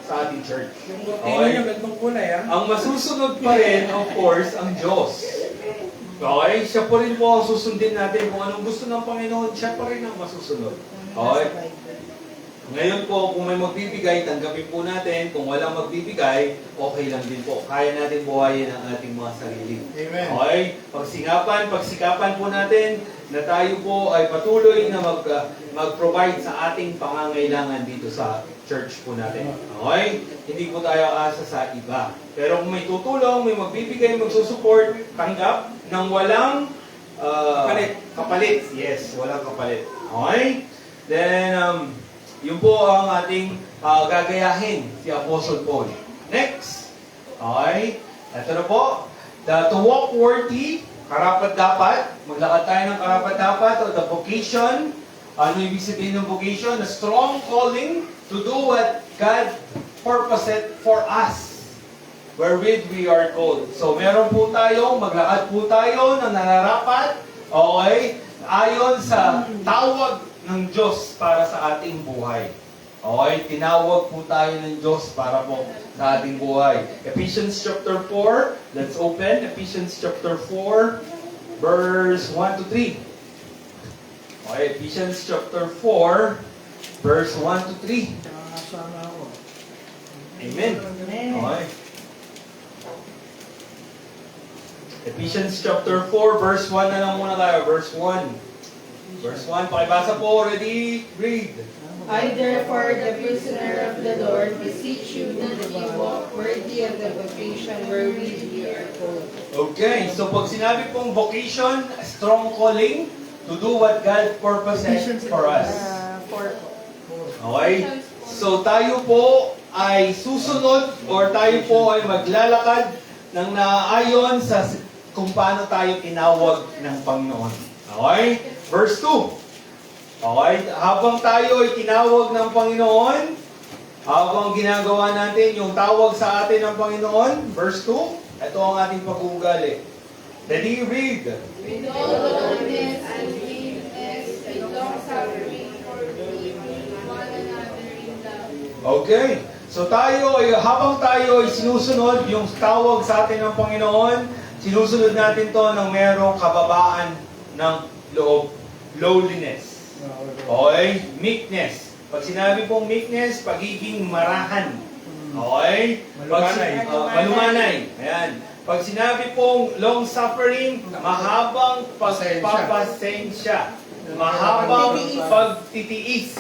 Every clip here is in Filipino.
sa ating church. Tingnan niyo, gandong kulay, ha? Ang masusunod pa rin, of course, ang Diyos. Okay? Siya po rin po ang susundin natin. Kung anong gusto ng Panginoon, siya pa rin ang masusunod. Okay? Ngayon po, kung may magbibigay, tanggapin po natin. Kung walang magbibigay, okay lang din po. Kaya natin buhayin ang ating mga sarili. Amen. Okay? Pagsikapan po natin na tayo po ay patuloy na mag-provide sa ating pangangailangan dito sa church po natin. Okay? Hindi po tayo asa sa iba. Pero kung may tutulong, may magbibigay, magsusupport, tanggap ng walang kapalit. Yes, walang kapalit. Okay? Then, yun po ang ating gagayahin, si Apostle Paul. Next. Okay? Ito na po. To walk worthy, karapat-dapat. Maglakad tayo ng karapat-dapat o the vocation. Ano ibig sabihin ng vocation? A strong calling to do what God purposed for us, wherewith we are called. So meron po tayo, maglakad po tayo na nararapat, okay, ayon sa tawag ng Diyos para sa ating buhay. Okay, tinawag po tayo ng Diyos para po sa ating buhay. Ephesians chapter 4, let's open. Ephesians chapter 4, verse 1 to 3. Okay, Ephesians chapter 4, verse 1 to 3. Nakakasama ako. Amen. Okay. Ephesians chapter 4, verse 1 na lang muna tayo. Verse 1. Verse 1, pakibasa po. Ready? Read. I therefore, the prisoner of the Lord, beseech you that ye walk worthy of the vocation wherewith ye are called. Okay, so pag sinabi pong vocation, a strong calling to do what God purposes for us. Okay? So tayo po ay susunod or tayo po ay maglalakad ng naayon sa kung paano tayo tinawag ng Panginoon. Okay? Verse 2. Okay? Habang tayo ay tinawag ng Panginoon, habang ginagawa natin yung tawag sa atin ng Panginoon, verse 2, ito ang ating pag-uugali. Ready? Read. With all lowliness and meekness and long-suffering, forgiving one another in love. Okay. So tayo ay, habang tayo ay sinusunod yung tawag sa atin ng Panginoon, sinusunod natin to ng merong kababaan ng loob. Lowliness. Okay? Meekness. Pag sinabi pong meekness, pagiging marahan. Okay? Malumanay. Ayan. Pag sinabi pong long suffering, mahabang pagpapasensya. Mahabang pagtitiis.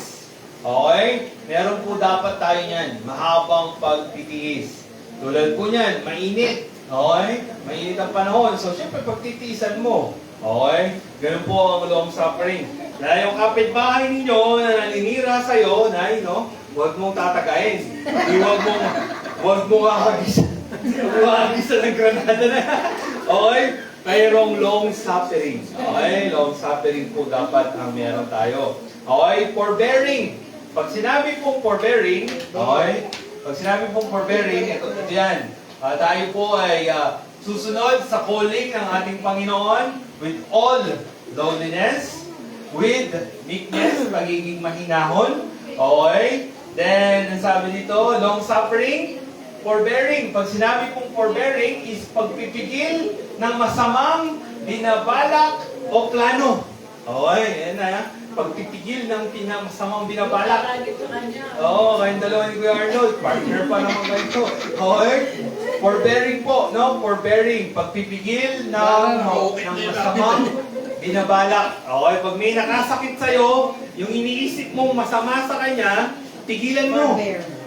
Okay? Meron po dapat tayo niyan. Mahabang pagtitiis. Tulad po niyan, mainit. Okay? Mainit ang panahon. So, syempre, pagtitiisan mo. Okay? Ganun po ang long suffering. Na yung kapitbahay ninyo na naninira sa'yo, no? Huwag mong tatagayin. Huwag mong ahagis. Ahagis ng granada na. Okay? Mayroong long suffering. Okay? Long suffering po dapat ang meron tayo. Okay? Forbearing. Pag sinabi pong forbearing, okay? Pag sinabi pong forbearing, ito yan. Tayo po ay susunod sa calling ng ating Panginoon with all lowliness, with meekness, pagiging mahinahon. Okay? Then, ang sabi dito, long suffering, forbearing. Pag sinabi pong forbearing is pagpipigil ng masamang binabalak o plano. Okay? Yan na. Pagpipigil ng masamang binabalak. Oo, kayong dalawa ni Kuya Arnold. Partner pa naman kayo. Okay? Forbearing po, no? Forbearing. Pagpipigil ng masamang binabalak. Okay? Pag may nakasakit sa'yo, yung iniisip mong masama sa kanya, tigilan mo.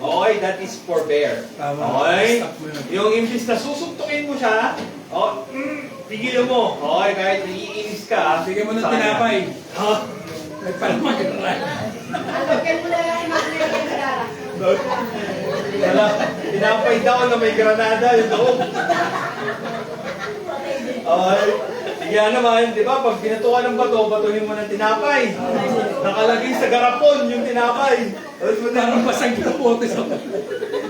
Okay? That is forbear. Okay? Yung imbis na susuktukin mo siya, tigilan mo. Okay? Kahit naiinis ka. Bigyan mo ng tinapay. Alagyan mo na lang yung maglagay ng dara. Wala. Tinapay daw na may granada yung loob. Okay. Sige naman, di ba? Pag binatukan ng bato, batuhin mo ng tinapay. Nakalagay sa garapon yung tinapay. Parang basag na bote sa...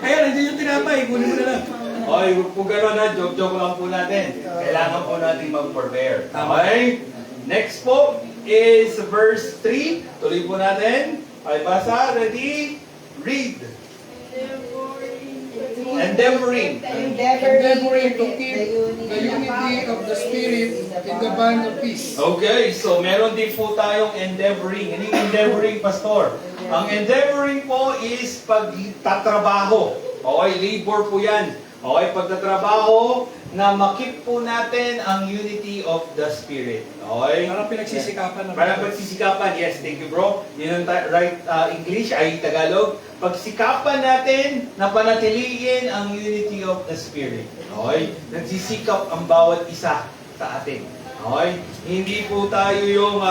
Ayan, nandiyan yung tinapay. Kunin mo na lang. Okay, kung gano'n na, joke-joke lang po natin. Kailangan po natin mag-forbear. Okay? Next po is verse 3. Tuloy po natin. Okay, basa. Ready? Read. endeavoring. endeavoring to keep the unity of the Spirit in the bond of peace. Okay, so meron din po tayong endeavoring. Ano yung endeavoring, Pastor? Ang endeavoring po is pagtatrabaho. Okay, labor po yan. Okay, pagtatrabaho na makip po natin ang unity of the Spirit. Okay? Parang pinagsisikapan na. Parang pagsisikapan, yes, thank you bro. Yun ang right English ay Tagalog. Pagsikapan natin na panatiliin ang unity of the Spirit. Okay? Nagsisikap ang bawat isa sa atin. Okay? Hindi po tayo yung,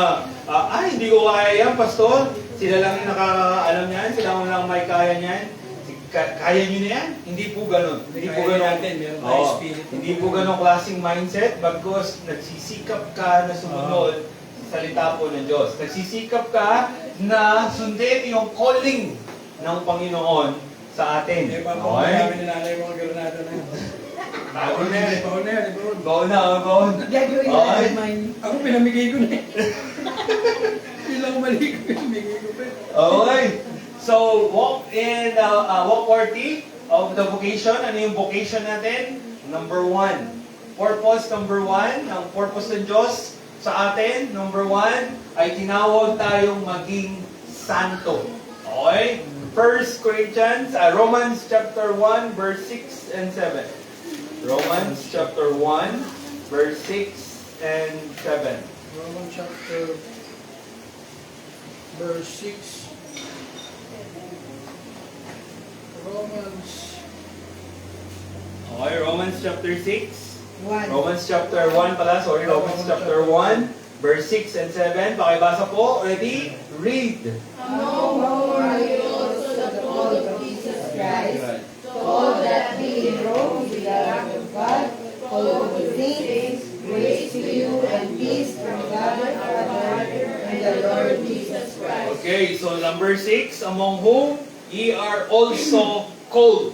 hindi ko kaya yan, Pastor. Sila lang yung nakakaalam niyan. Sila lang may kaya niyan. Kaya nyo na yan? Hindi po ganun. Hindi po ganun. Hindi po ganun klaseng mindset. Bagkus nagsisikap ka na sumunod sa salita po ng Diyos. Nagsisikap ka na sundin yung calling ng Panginoon sa atin. Eh, paano Okay? kami nilalay mga granada na yun? Baon na yan. Baon. Gagawin Okay. natin mine. Ako pinamigay ko na eh. Ilang mali ko pinamigay ko pa eh. Okay. So, walk in walk worthy of the vocation. Ano yung vocation natin? Number 1. Purpose number 1. Ang purpose ng Diyos sa atin, number 1, ay tinawag tayong maging santo. Okay? 1 Corinthians, Romans chapter 1, verse 6 and 7. Romans chapter 1, verse 6 and 7. Romans chapter verse 6. Okay, Romans chapter 6. One. Romans chapter 1 pala, sorry, Romans chapter 1, verse 6 and 7. Pakibasa po. Ready? Read. Among whom are you also the call of Jesus Christ, all that be in Rome with the love of God, all of the saints, grace to you and peace from God our Father and the Lord Jesus Christ. Okay, so number 6, among whom ye are also called.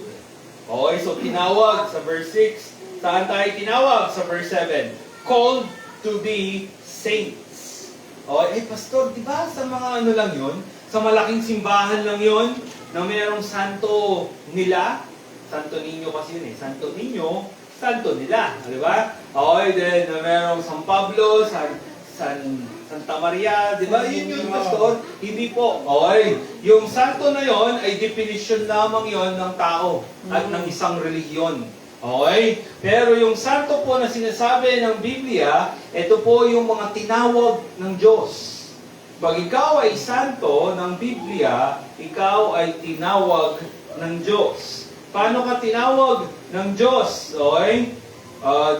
Okay, so tinawag sa verse 6. Saan tayo tinawag? Sa verse 7. Called to be saints. Okay, Pastor, di ba sa mga ano lang yun? Sa malaking simbahan lang yun na mayroong santo nila? Santo Niño kasi yun eh. Santo Niño, santo nila. Di ba? Okay, then mayroong San Pablo, Santa Maria, di ba? Yun yun, Pastor. Hindi po. Okay. Yung santo na yon ay definition lamang yon ng tao at ng isang relihiyon. Okay? Pero yung santo po na sinasabi ng Biblia, ito po yung mga tinawag ng Diyos. Pag ikaw ay santo ng Biblia, ikaw ay tinawag ng Diyos. Paano ka tinawag ng Diyos? Okay?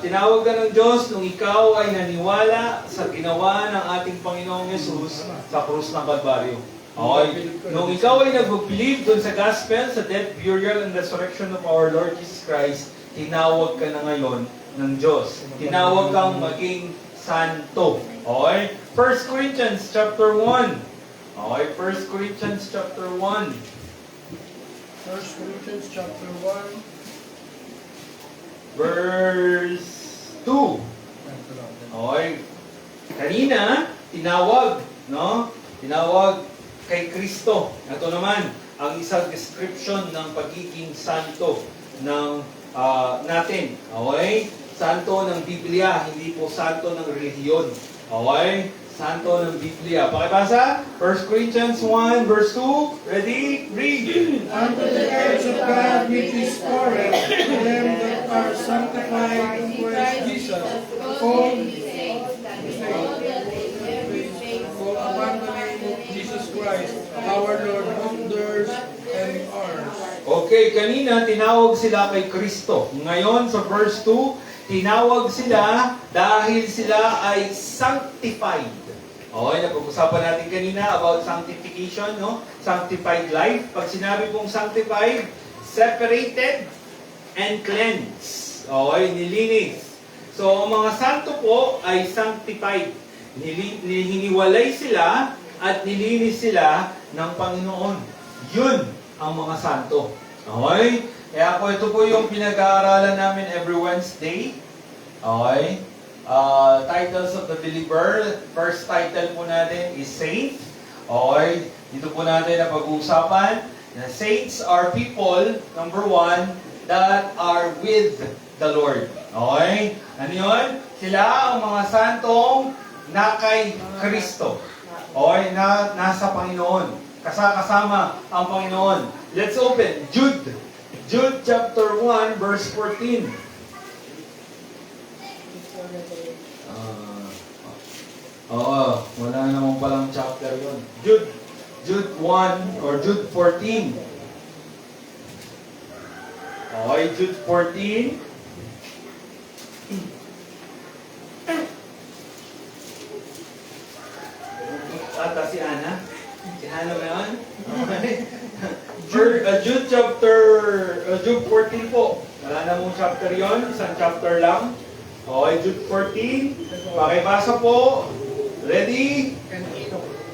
Tinawag ka ng Diyos nung ikaw ay naniwala sa ginawa ng ating Panginoong Yesus sa krus ng Kalbaryo. Okay? Nung ikaw ay nag-believe dun sa gospel, sa death, burial, and resurrection of our Lord Jesus Christ, tinawag ka na ngayon ng Diyos. Tinawag kang maging santo. Okay? 1 Corinthians chapter 1. Okay, 1 Corinthians chapter 1. 1 Corinthians chapter 1. Verse 2. Okay. Kanina, tinawag, no? Tinawag kay Kristo. Ito naman, ang isang description ng pagiging santo ng natin. Okay? Santo ng Biblia, hindi po santo ng relihiyon. Okay? Santo ng Biblia. Pakibasa? 1 Corinthians 1, verse 2. Ready? Read. Unto the church of God which is Corinth, them that are sanctified in Christ Jesus, called upon the name of Jesus Christ, our Lord, both theirs and ours. Okay, kanina tinawag sila kay Kristo. Ngayon sa verse 2, tinawag sila dahil sila ay sanctified. Okay, napag-usapan natin kanina about sanctification, no? Sanctified life. Pag sinabi pong sanctified, separated and cleansed. Okay, nilinis. So, ang mga santo po ay sanctified. Hiniwalay sila at nilinis sila ng Panginoon. Yun ang mga santo. Okay? Kaya po ito po yung pinag-aaralan namin every Wednesday. Okay? Titles of the believer. First title po natin is Saint. Okay? Dito po natin na pag-uusapan na saints are people, number 1, that are with the Lord. Okay? Ano yun? Sila ang mga santong na kay Kristo. Okay? Nasa Panginoon. Kasama ang Panginoon. Let's open. Jude. Jude chapter 1 verse 14. Wala naman palang chapter yun. Jude 1 or Jude 14. Okay, Jude 14. Ata si Ana? Si Ana ba yun? Okay. Jude 14 po. Wala na mong chapter yon, isang chapter lang. Okay, Jude 14. Pakibasa po. Ready?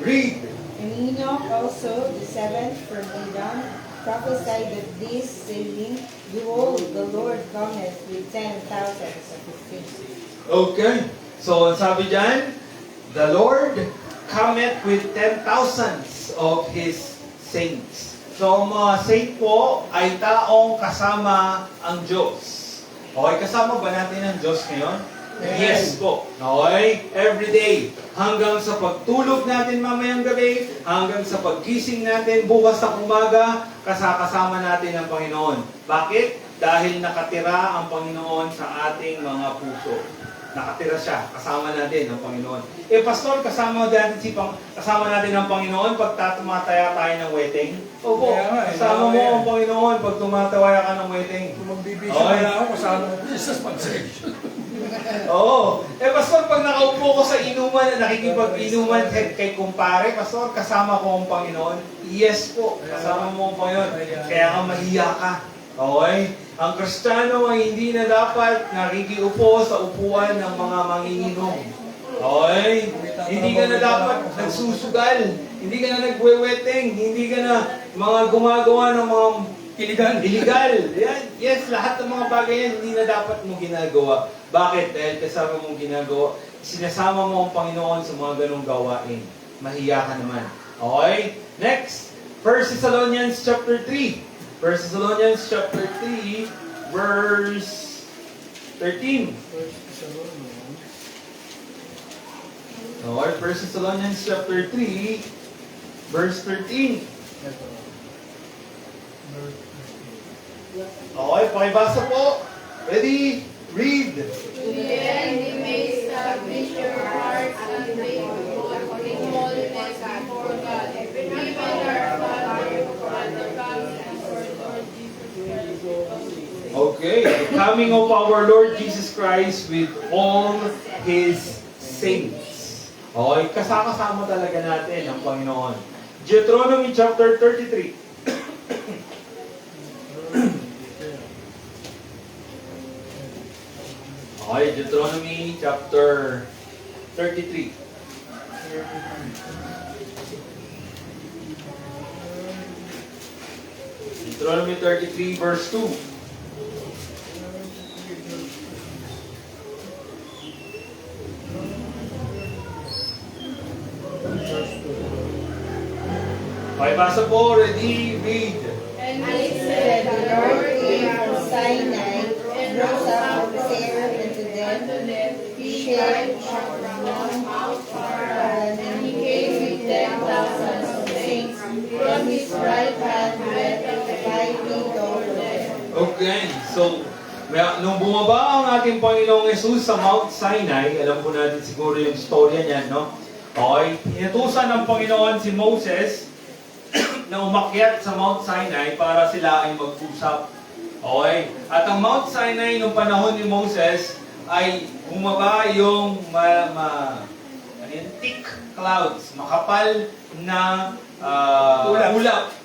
Read. And Enoch also, the seventh from Adam, prophesied of this, saying, Behold, the Lord cometh with 10,000s of his saints. Okay. So, sabi dyan, the Lord cometh with 10,000s of His saints. So, ang mga saint po ay taong kasama ang Diyos. Okay, kasama ba natin ang Diyos ngayon? Yes po. Okay? Every day. Hanggang sa pagtulog natin mamayang gabi, hanggang sa paggising natin bukas sa umaga, kasama natin ang Panginoon. Bakit? Dahil nakatira ang Panginoon sa ating mga puso. Nakatira siya, kasama natin ang Panginoon. Pastor, kasama natin ang Panginoon pag tumataya tayo ng wedding? Opo, kasama mo ang Panginoon pag tumataya ka ng wedding. Kung magbibisyo na ako, kasama ko Jesus Pansation. Oo. Pastor, pag nakaupo ko sa inuman na nakikipag-inuman kay kumpare, Pastor, kasama ko ang Panginoon? Yes po, kasama mo ang Panginoon. Kaya ka mahiya ka. Okay? Ang Kristiyano ay hindi na dapat nakikiupo sa upuan ng mga manginginom. Okay? Hindi ka na dapat nagsusugal. Hindi ka na nagweweteng. Hindi ka na mga gumagawa ng mga illegal. Yan. Yes, lahat ng mga bagay yan, hindi na dapat mo ginagawa. Bakit? Dahil kasama mong ginagawa, sinasama mo ang Panginoon sa mga ganong gawain. Mahiya ka naman. Okay? Next, 1 Thessalonians chapter 3. 1 Thessalonians chapter 3, verse 13. Okay, 1 Thessalonians chapter 3, verse 13. Okay, pakibasa po. Ready? Read. To the end he may establish your hearts unbreakable in holiness before God, even our Father, and the coming of our Lord Jesus Christ. Okay, the coming of our Lord Jesus Christ with all His saints. Okay, kasama talaga natin ang Panginoon. Deuteronomy chapter 33. Okay, Deuteronomy chapter 33. Deuteronomy 33 verse 2. Okay, basa po. Ready? Read. And He he said, said, The Lord came from Sinai, rose up from Seir unto them, he shared from Mount Paran, and he came with 10,000s of saints, from his right hand went the mighty over them. Okay, so nung bumaba ang ating Panginoong Yesus sa Mount Sinai, alam po natin siguro yung storya niyan, no? Okay, inutusan ng Panginoon si Moses na umakyat sa Mount Sinai para sila ay mag-usap. Okay? At ang Mount Sinai nung panahon ni Moses ay bumaba yung thick clouds, makapal na ulap.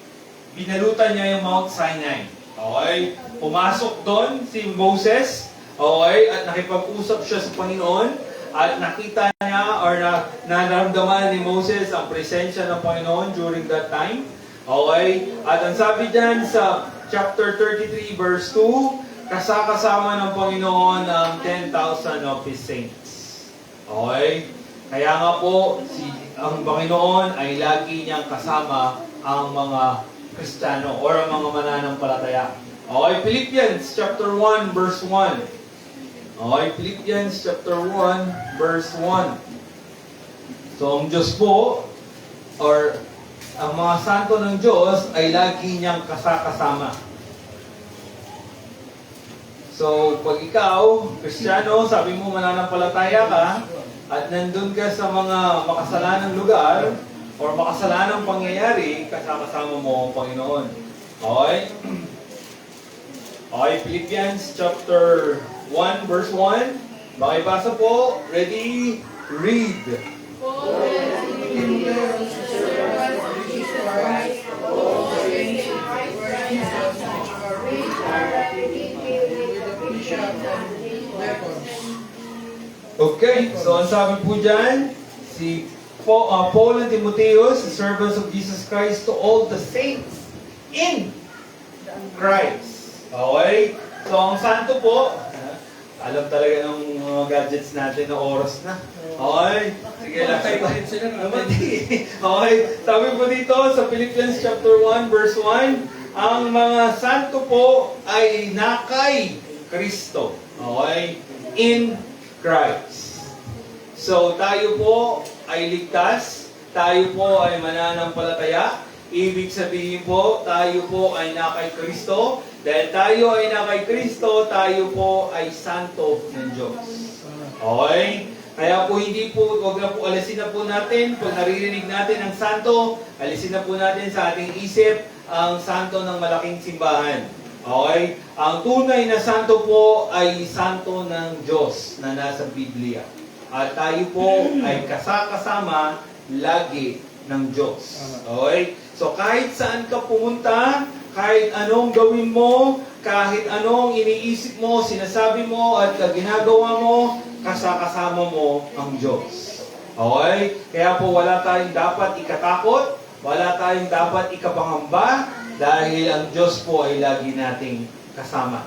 Binalutan niya yung Mount Sinai. Okay? Pumasok doon si Moses, okay, at nakipag-usap siya sa Panginoon, at nakita niya or naramdaman ni Moses ang presensya ng Panginoon during that time. Okay? At ang sabi diyan sa chapter 33 verse 2, kasama ng Panginoon ang 10,000 of His saints. Okay? Kaya nga po, ang Panginoon ay lagi niyang kasama ang mga Kristiyano or ang mga mananampalataya. Okay, Philippians chapter 1, verse 1. Okay, Philippians chapter 1, verse 1. So, ang Diyos po, or ang mga santo ng Diyos ay lagi niyang kasama. So, pag ikaw, Kristiyano, sabi mo mananampalataya ka, at nandun ka sa mga makasalanang lugar, or makasalanang pangyayari, kasama mo ang Panginoon. Okay? Okay, Philippians chapter 1, verse 1. Makibasa po. Ready? Read. Okay, so ang sabi po dyan, si Paul and Timotheus, the servants of Jesus Christ, to all the saints in Christ. Okay? So ang santo po, alam talaga ng mga gadgets natin na oras na. Okay? Sige lang. Okay, sabi po dito sa Philippians chapter 1, verse 1, ang mga santo po ay nakay Kristo. Okay? In Christ. So, tayo po ay ligtas, tayo po ay mananampalataya, ibig sabihin po, tayo po ay nakay Kristo, dahil tayo ay nakay Kristo, tayo po ay santo ng Diyos. Okay? Kaya po hindi po, huwag na po, alisin na po natin, pag naririnig natin ang santo, alisin na po natin sa ating isip ang santo ng malaking simbahan. Okay? Ang tunay na santo po ay santo ng Diyos na nasa Biblia. At tayo po ay kasama lagi ng Diyos. Okay? So kahit saan ka pumunta, kahit anong gawin mo, kahit anong iniisip mo, sinasabi mo at ginagawa mo, kasama mo ang Diyos. Okay? Kaya po wala tayong dapat ikatakot, wala tayong dapat ikapangamba, dahil ang Diyos po ay lagi nating kasama.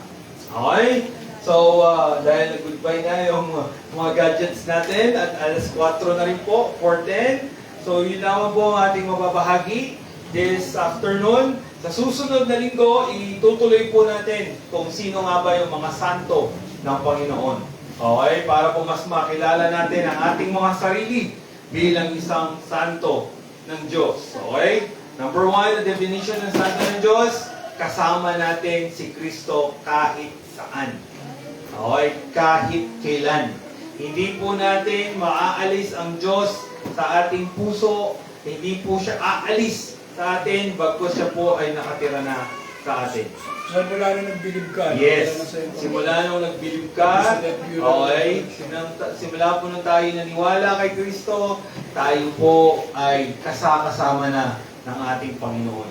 Okay? So, dahil nag-goodbye na yung mga gadgets natin at alas 4 na rin po, 4:10. So, yun naman po ang ating mababahagi this afternoon. Sa susunod na linggo, itutuloy po natin kung sino nga ba yung mga santo ng Panginoon. Okay? Para po mas makilala natin ang ating mga sarili bilang isang santo ng Diyos. Okay? Number 1, the definition ng santo ng Diyos, kasama natin si Kristo kahit saan. Okay? Kahit kailan. Hindi po natin maaalis ang Diyos sa ating puso. Hindi po siya aalis sa atin bagkus siya po ay nakatira na sa atin. Simula nung nagbilib ka. Yes. Simula nung nagbilib ka, okay, simula po nung tayo naniwala kay Kristo, tayo po ay kasama na ng ating Panginoon.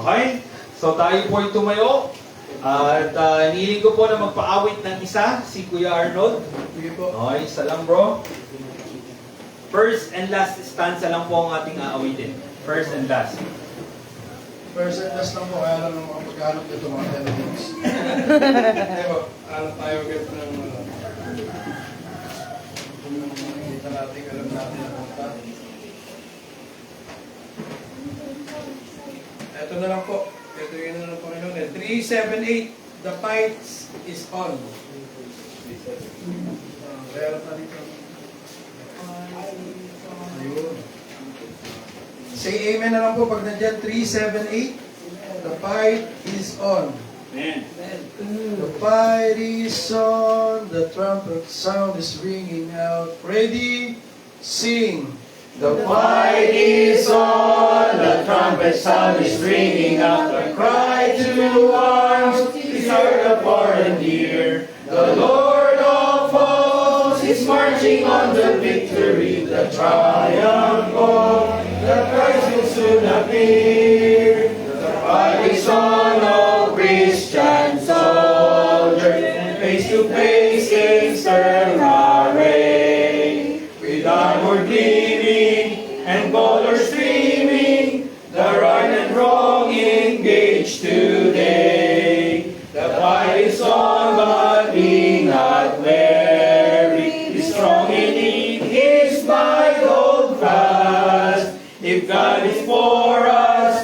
Okay? So tayo po ay tumayo. At niling ko po na magpaawit ng isa, si Kuya Arnold. Sige po. Okay, isa lang bro. First and last stanza lang po ang ating aawitin. First and last. First and last lang po, kaya lang mga pagkahanap nito mga 10 minutes. Diba, alam tayo agad ng kung nakikita natin, alam natin ang punta. Ito na lang po. Ito yun na lang po rin. 378, the fight is on. Kaya na dito. Ayun. Say amen na lang po pag nandiyan. 378, the fight is on. Amen. The fight is on, the trumpet sound is ringing out. Ready? Sing. The fight is on, the trumpet sound is ringing out. The cry to arms is heard afar and near. The Lord of hosts is marching on the victory. The triumph of the Christ will soon appear. The fight is on, all Christian soldiers, face to face in stern array. With armor gleaming and colors streaming, the right and wrong engaged today. The fight is on, but be not weary. Be strong indeed, His might hold fast. If God is for us,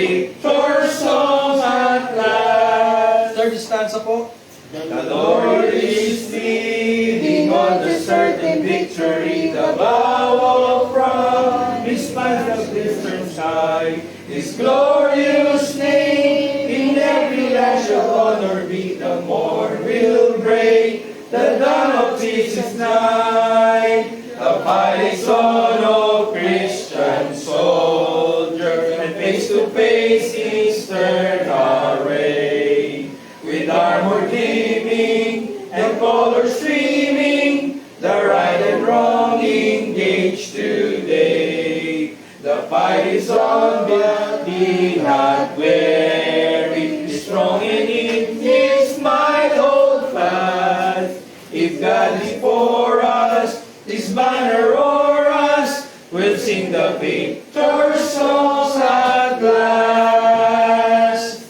victor song at last. Third stanza po. The Lord is leading on the certain victory. The bow from His span of distant sky. His glorious name in every land shall honor be. The morn will break, the dawn of peace is nigh. The fight is on, O Christian soldier, and face to face in stern array. With armor gleaming and colors streaming, the right and wrong engage today. The fight is on, but be not weary. Be strong and in His might hold fast. If God is for us, His banner o'er us, we'll sing the victor songs at last.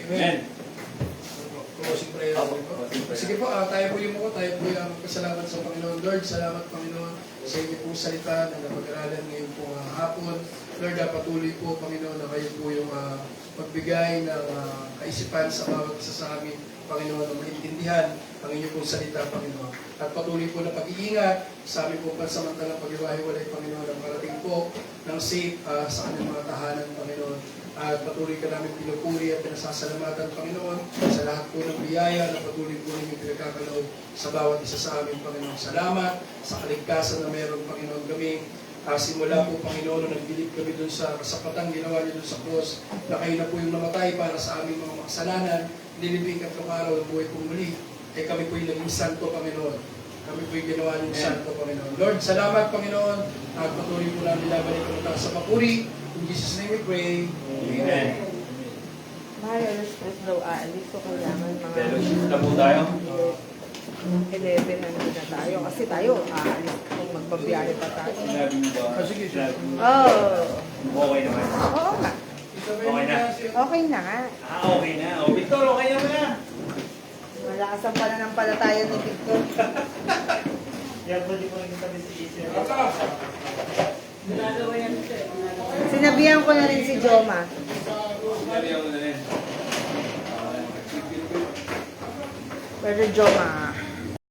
Amen. Closing prayer. Sige po, tayo po yung tayo po yung magpasalamat sa Panginoon. Lord, salamat Panginoon sa inyo pong salita na napag-aralan ngayon po hapon. Lord, patuloy po Panginoon na kayo po yung magbigay ng kaisipan sa bawat isa sa amin, Panginoon, na maintindihan ang inyong pong salita, Panginoon. At patuloy po na pag-iingat sa aming pong pansamantalang pag-iwahiwalay, Panginoon, ang parating po ng safe sa kanyang mga tahanan, Panginoon. At patuloy ka namin pinupuri at pinasasalamatan, Panginoon, sa lahat po ng biyaya na patuloy po ninyo pinagkakaloob sa bawat isa sa amin, Panginoon. Salamat sa kaligtasan na meron, Panginoon, kami. Simula po, Panginoon, na nagbilip kami dun sa kasapatang ginawa niyo dun sa cross, na kayo na po yung namatay para sa aming mga makasalanan, nilibing katlong araw ng buhay pong muli. Kami po yung naging santo, Panginoon. Kami po yung ginawa niyong santo, Panginoon. Lord, salamat, Panginoon. At patuloy po namin labalik ang taas sa papuri. In Jesus' name we pray. Amen. Mahal, alas 3 daw aalis. So, kailangan mga Fellowship na po tayo. 11 nandun na tayo. Kasi tayo, aalis kung magbabiyahe pa tayo. Sinabi mo ba? Sige, sige. Okay naman. Oo nga. Okay na. Okay na nga. Okay na. O, Victor, okay naman na. Malakas ang pananampalataya ni Victor. Yan po, di ko rin kami si Isir. Sinabihan ko na rin si Joma. Sinabi ako na rin. Brother Joma,